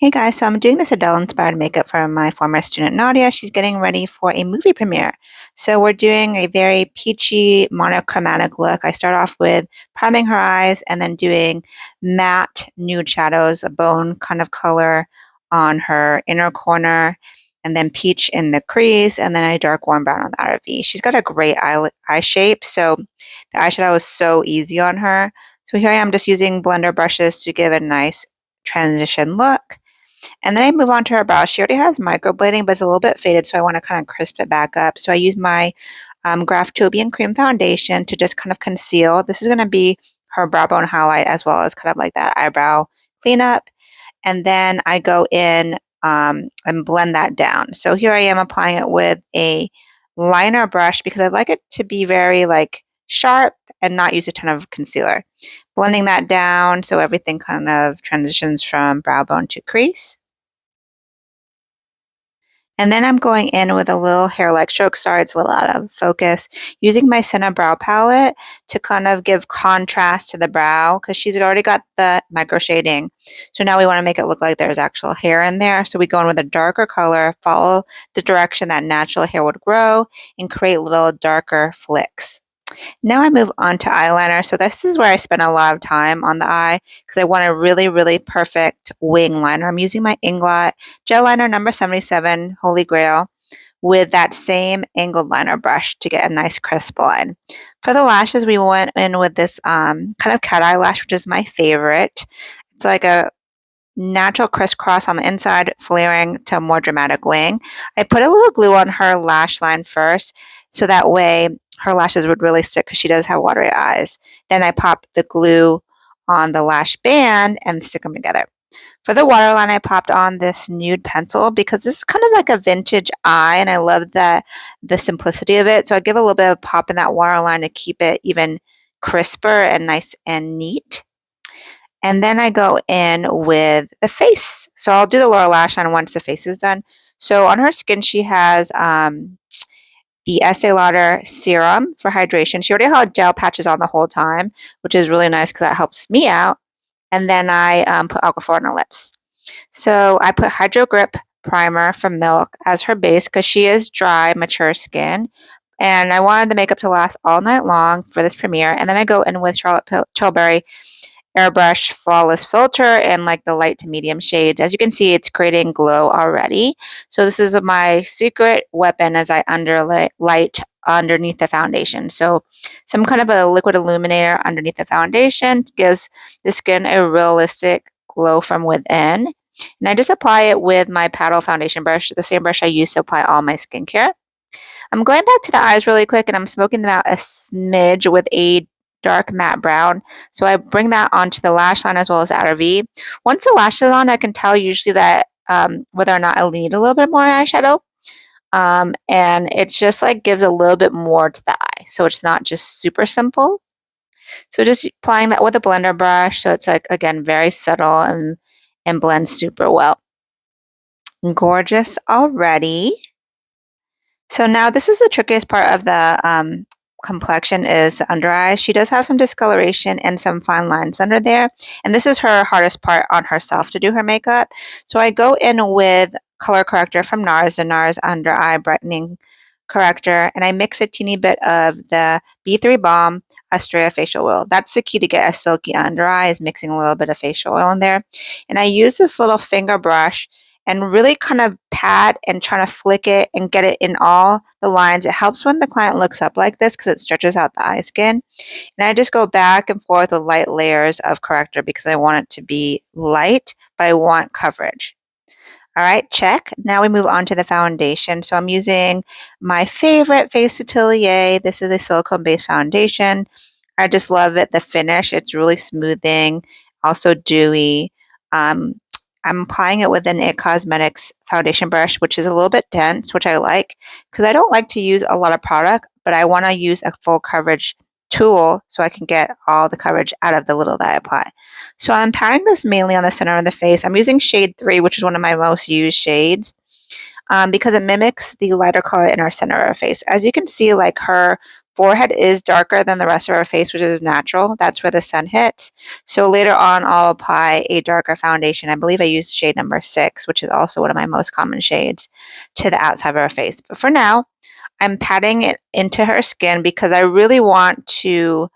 Hey guys, so I'm doing this Adele-inspired makeup for my former student Nadia. She's getting ready for a movie premiere. So we're doing a very peachy monochromatic look. I start off with priming her eyes and then doing matte nude shadows, a bone kind of color on her inner corner, and then peach in the crease, and then a dark warm brown on the outer V. She's got a great eye shape, so the eyeshadow is so easy on her. So here I am just using blender brushes to give a nice transition look. And then I move on to her brow. She already has microblading, but it's a little bit faded, so I want to kind of crisp it back up. So I use my Graftobian Cream Foundation to just kind of conceal. This is going to be her brow bone highlight as well as kind of like that eyebrow cleanup. And then I go in and blend that down. So here I am applying it with a liner brush because I like it to be very like sharp and not use a ton of concealer. Blending that down so everything kind of transitions from brow bone to crease. And then I'm going in with a little hair-like stroke. Sorry, it's a little out of focus. Using my Senna Brow Palette to kind of give contrast to the brow because she's already got the micro shading. So now we want to make it look like there's actual hair in there. So we go in with a darker color, follow the direction that natural hair would grow, and create little darker flicks. Now I move on to eyeliner. So this is where I spend a lot of time on the eye because I want a really, really perfect wing liner. I'm using my Inglot Gel Liner number 77, Holy Grail, with that same angled liner brush to get a nice crisp line. For the lashes, we went in with this kind of cat eyelash, which is my favorite. It's like a natural crisscross on the inside, flaring to a more dramatic wing. I put a little glue on her lash line first, so that way her lashes would really stick because she does have watery eyes. Then I pop the glue on the lash band and stick them together. For the waterline, I popped on this nude pencil because this is kind of like a vintage eye, and I love the simplicity of it. So I give a little bit of pop in that waterline to keep it even crisper and nice and neat. And then I go in with the face. So I'll do the lower lash line once the face is done. So on her skin, she has the Estee Lauder serum for hydration. She already had gel patches on the whole time, which is really nice because that helps me out. And then I put Aquaphor on her lips. So I put Hydro Grip Primer from Milk as her base because she is dry, mature skin. And I wanted the makeup to last all night long for this premiere. And then I go in with Charlotte Tilbury Airbrush Flawless Filter in like the light to medium shades. As you can see, it's creating glow already. So this is my secret weapon as I light underneath the foundation. So some kind of a liquid illuminator underneath the foundation gives the skin a realistic glow from within. And I just apply it with my paddle foundation brush, the same brush I use to apply all my skincare. I'm going back to the eyes really quick and I'm smoking them out a smidge with a dark matte brown. So I bring that onto the lash line as well as the outer V. Once the lash is on, I can tell usually that whether or not I need a little bit more eyeshadow. And it's just like gives a little bit more to the eye. So it's not just super simple. So just applying that with a blender brush. So it's like, again, very subtle and blends super well. Gorgeous already. So now this is the trickiest part of the complexion is under eyes. She does have some discoloration and some fine lines under there. And this is her hardest part on herself to do her makeup. So I go in with color corrector from NARS, the NARS Under Eye Brightening Corrector, and I mix a teeny bit of the B3 Balm Astrea Facial Oil. That's the key to get a silky under eye, is mixing a little bit of facial oil in there. And I use this little finger brush and really kind of pat and trying to flick it and get it in all the lines. It helps when the client looks up like this because it stretches out the eye skin. And I just go back and forth with light layers of corrector because I want it to be light, but I want coverage. All right, check. Now we move on to the foundation. So I'm using my favorite Face Atelier. This is a silicone-based foundation. I just love it, the finish. It's really smoothing, also dewy. I'm applying it with an IT Cosmetics foundation brush, which is a little bit dense, which I like because I don't like to use a lot of product, but I want to use a full coverage tool so I can get all the coverage out of the little that I apply. So I'm patting this mainly on the center of the face. I'm using shade 3, which is one of my most used shades because it mimics the lighter color in our center of our face. As you can see, like her forehead is darker than the rest of our face, which is natural. That's where the sun hits. So later on, I'll apply a darker foundation. I believe I used shade number 6, which is also one of my most common shades, to the outside of our face. But for now, I'm patting it into her skin because I really want to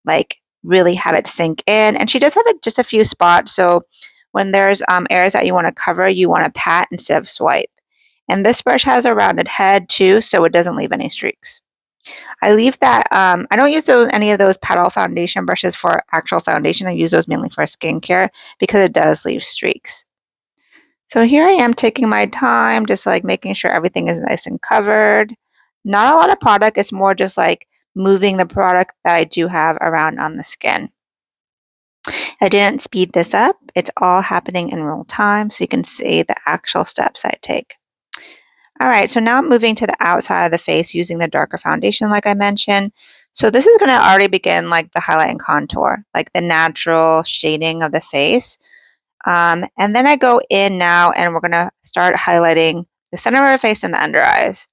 like really have it sink in. And she does have just a few spots. So when there's areas that you want to cover, you want to pat instead of swipe. And this brush has a rounded head too, so it doesn't leave any streaks. I leave that, I don't use any of those paddle foundation brushes for actual foundation. I use those mainly for skincare because it does leave streaks. So here I am taking my time, just like making sure everything is nice and covered. Not a lot of product, it's more just like moving the product that I do have around on the skin. I didn't speed this up. It's all happening in real time, so you can see the actual steps I take. All right, so now I'm moving to the outside of the face using the darker foundation like I mentioned. So this is going to already begin like the highlight and contour, like the natural shading of the face. And then I go in now and we're going to start highlighting the center of our face and the under eyes.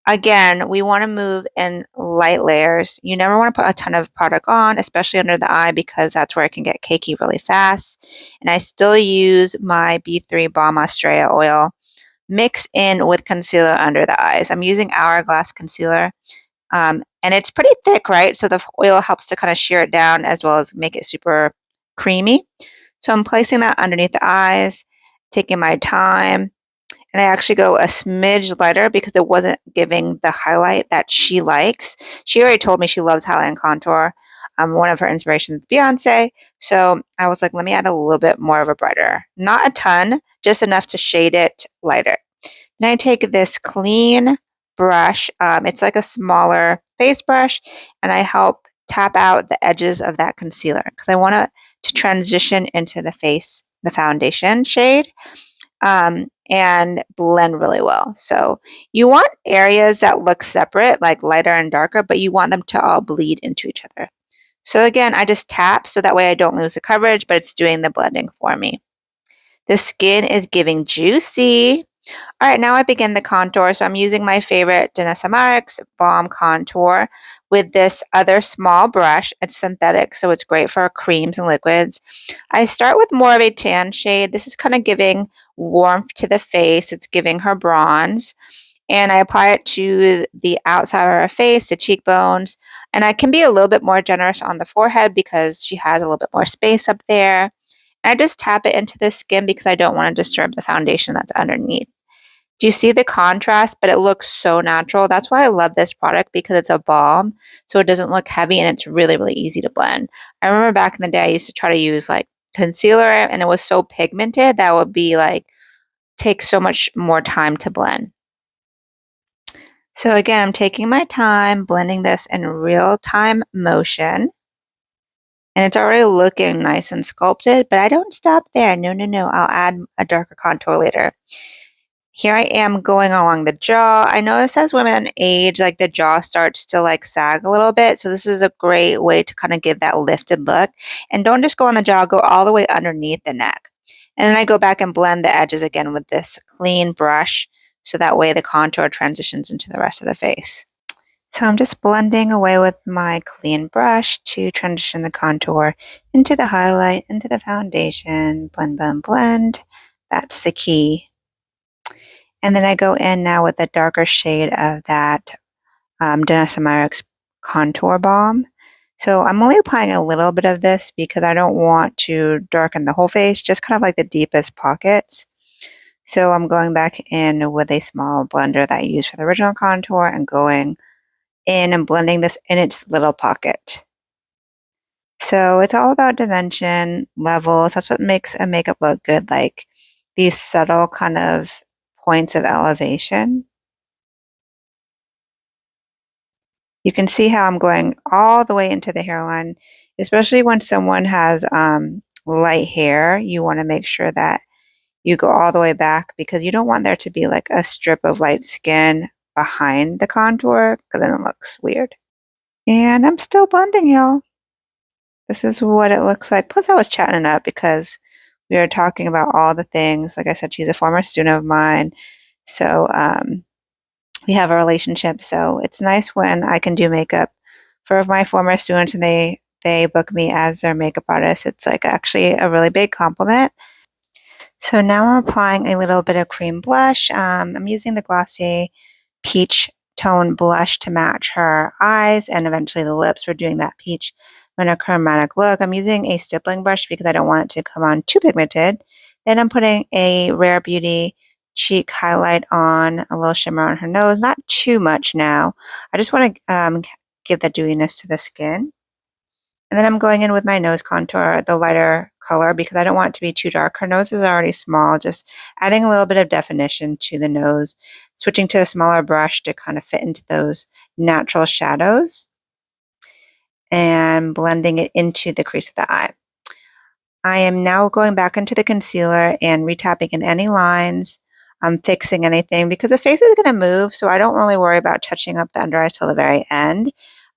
Again, we want to move in light layers. You never want to put a ton of product on, especially under the eye, because that's where it can get cakey really fast. And I still use my B3 Balm Australia oil mix in with concealer under the eyes. I'm using Hourglass concealer, and it's pretty thick, right? So the oil helps to kind of shear it down as well as make it super creamy. So I'm placing that underneath the eyes, taking my time, and I actually go a smidge lighter because it wasn't giving the highlight that she likes. She already told me she loves highlight and contour. One of her inspirations is Beyonce. So I was like, let me add a little bit more of a brighter. Not a ton, just enough to shade it lighter. Then I take this clean brush. It's like a smaller face brush, and I help tap out the edges of that concealer because I want to transition into the face, the foundation shade, and blend really well. So you want areas that look separate, like lighter and darker, but you want them to all bleed into each other. So again, I just tap so that way I don't lose the coverage, but it's doing the blending for me. The skin is giving juicy. All right, now I begin the contour. So I'm using my favorite Dennis Balm Contour with this other small brush. It's synthetic, so it's great for creams and liquids. I start with more of a tan shade. This is kind of giving warmth to the face. It's giving her bronze. And I apply it to the outside of her face, the cheekbones. And I can be a little bit more generous on the forehead because she has a little bit more space up there. I just tap it into the skin because I don't want to disturb the foundation that's underneath. Do you see the contrast? But it looks so natural. That's why I love this product because it's a balm, so it doesn't look heavy and it's really, really easy to blend. I remember back in the day, I used to try to use like concealer and it was so pigmented that would be like, take so much more time to blend. So again, I'm taking my time, blending this in real time motion. And it's already looking nice and sculpted, but I don't stop there. No, no, no. I'll add a darker contour later. Here I am going along the jaw. I notice as women age, like the jaw starts to like sag a little bit. So this is a great way to kind of give that lifted look. And don't just go on the jaw, go all the way underneath the neck. And then I go back and blend the edges again with this clean brush. So that way the contour transitions into the rest of the face. So I'm just blending away with my clean brush to transition the contour into the highlight, into the foundation. Blend, blend, blend. That's the key. And then I go in now with a darker shade of that Dennis Contour Balm. So I'm only applying a little bit of this because I don't want to darken the whole face, just kind of like the deepest pockets. So I'm going back in with a small blender that I used for the original contour and going in and blending this in its little pocket. So it's all about dimension, levels. That's what makes a makeup look good, like these subtle kind of points of elevation. You can see how I'm going all the way into the hairline, especially when someone has light hair. You want to make sure that you go all the way back because you don't want there to be like a strip of light skin behind the contour because then it looks weird. And I'm still blending, y'all. This is what it looks like. Plus, I was chatting it up because we were talking about all the things. Like I said, she's a former student of mine. So we have a relationship, so it's nice when I can do makeup for my former students and they book me as their makeup artist. It's like actually a really big compliment. So now I'm applying a little bit of cream blush. I'm using the Glossier Peach Tone blush to match her eyes and eventually the lips. We're doing that peach monochromatic look. I'm using a stippling brush because I don't want it to come on too pigmented. Then I'm putting a Rare Beauty cheek highlight on, a little shimmer on her nose. Not too much now. I just want to give the dewiness to the skin. And then I'm going in with my nose contour, the lighter color, because I don't want it to be too dark. Her nose is already small, just adding a little bit of definition to the nose, switching to a smaller brush to kind of fit into those natural shadows, and blending it into the crease of the eye. I am now going back into the concealer and retapping in any lines, fixing anything, because the face is going to move, so I don't really worry about touching up the under eyes till the very end.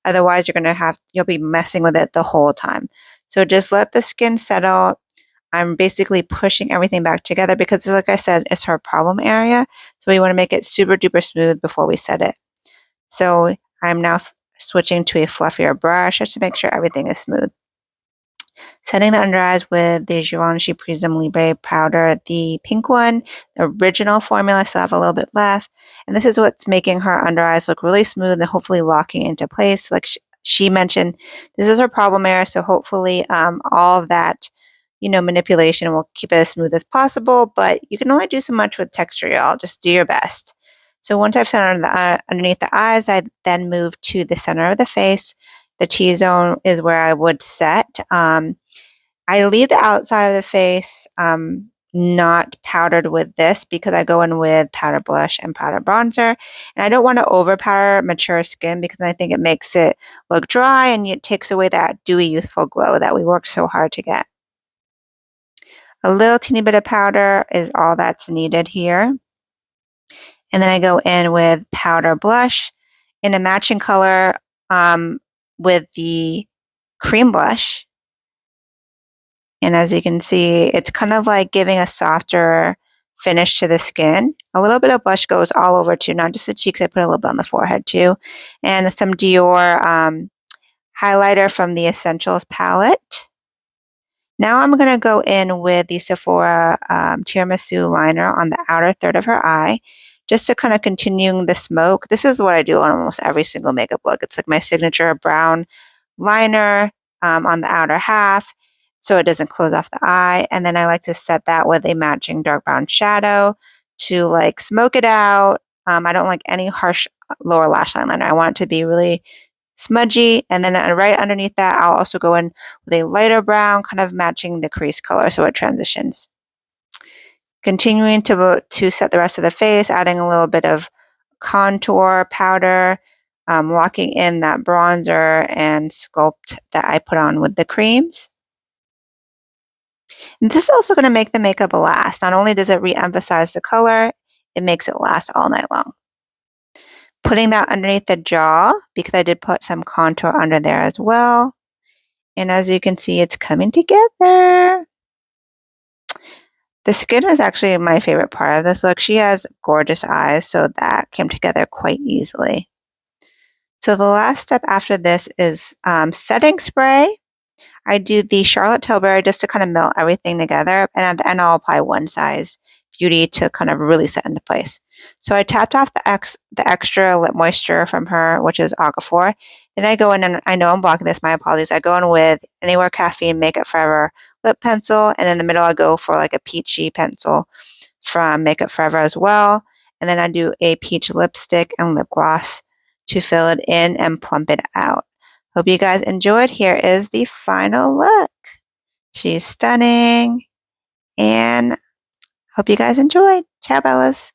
Otherwise, you'll be messing with it the whole time. So just let the skin settle. I'm basically pushing everything back together because, like I said, it's her problem area. So we want to make it super duper smooth before we set it. So I'm now switching to a fluffier brush just to make sure everything is smooth. Setting the under eyes with the Givenchy Prism Libre powder, the pink one, the original formula. I still have a little bit left. And this is what's making her under eyes look really smooth and hopefully locking into place. Like she mentioned, this is her problem area, so hopefully all of that, manipulation will keep it as smooth as possible, but you can only do so much with texture, y'all. Just do your best. So once I've set underneath the eyes, I then move to the center of the face. The T-zone is where I would set. I leave the outside of the face not powdered with this because I go in with powder blush and powder bronzer. And I don't want to over powder mature skin because I think it makes it look dry and it takes away that dewy, youthful glow that we work so hard to get. A little teeny bit of powder is all that's needed here. And then I go in with powder blush in a matching color with the cream blush. And as you can see, it's kind of like giving a softer finish to the skin. A little bit of blush goes all over too, not just the cheeks. I put a little bit on the forehead too. And some Dior highlighter from the Essentials palette. Now I'm going to go in with the Sephora Tiramisu liner on the outer third of her eye, just to kind of continuing the smoke. This is what I do on almost every single makeup look. It's like my signature brown liner on the outer half, so it doesn't close off the eye. And then I like to set that with a matching dark brown shadow to like smoke it out. I don't like any harsh lower lash line liner. I want it to be really smudgy. And then right underneath that, I'll also go in with a lighter brown, kind of matching the crease color so it transitions. Continuing to set the rest of the face, adding a little bit of contour powder, locking in that bronzer and sculpt that I put on with the creams. And this is also going to make the makeup last. Not only does it re-emphasize the color, it makes it last all night long. Putting that underneath the jaw because I did put some contour under there as well. And as you can see, it's coming together. The skin is actually my favorite part of this look. She has gorgeous eyes, so that came together quite easily. So the last step after this is setting spray. I do the Charlotte Tilbury just to kind of melt everything together, and at the end I'll apply One Size Beauty to kind of really set into place. So I tapped off the extra lip moisture from her, which is Aquaphor. Then I go in, and I know I'm blocking this, my apologies. I go in with Anywhere Caffeine Makeup Forever lip pencil, and in the middle I go for like a peachy pencil from Makeup Forever as well. And then I do a peach lipstick and lip gloss to fill it in and plump it out. Hope you guys enjoyed. Here is the final look. She's stunning, and hope you guys enjoyed. Ciao, Bellas.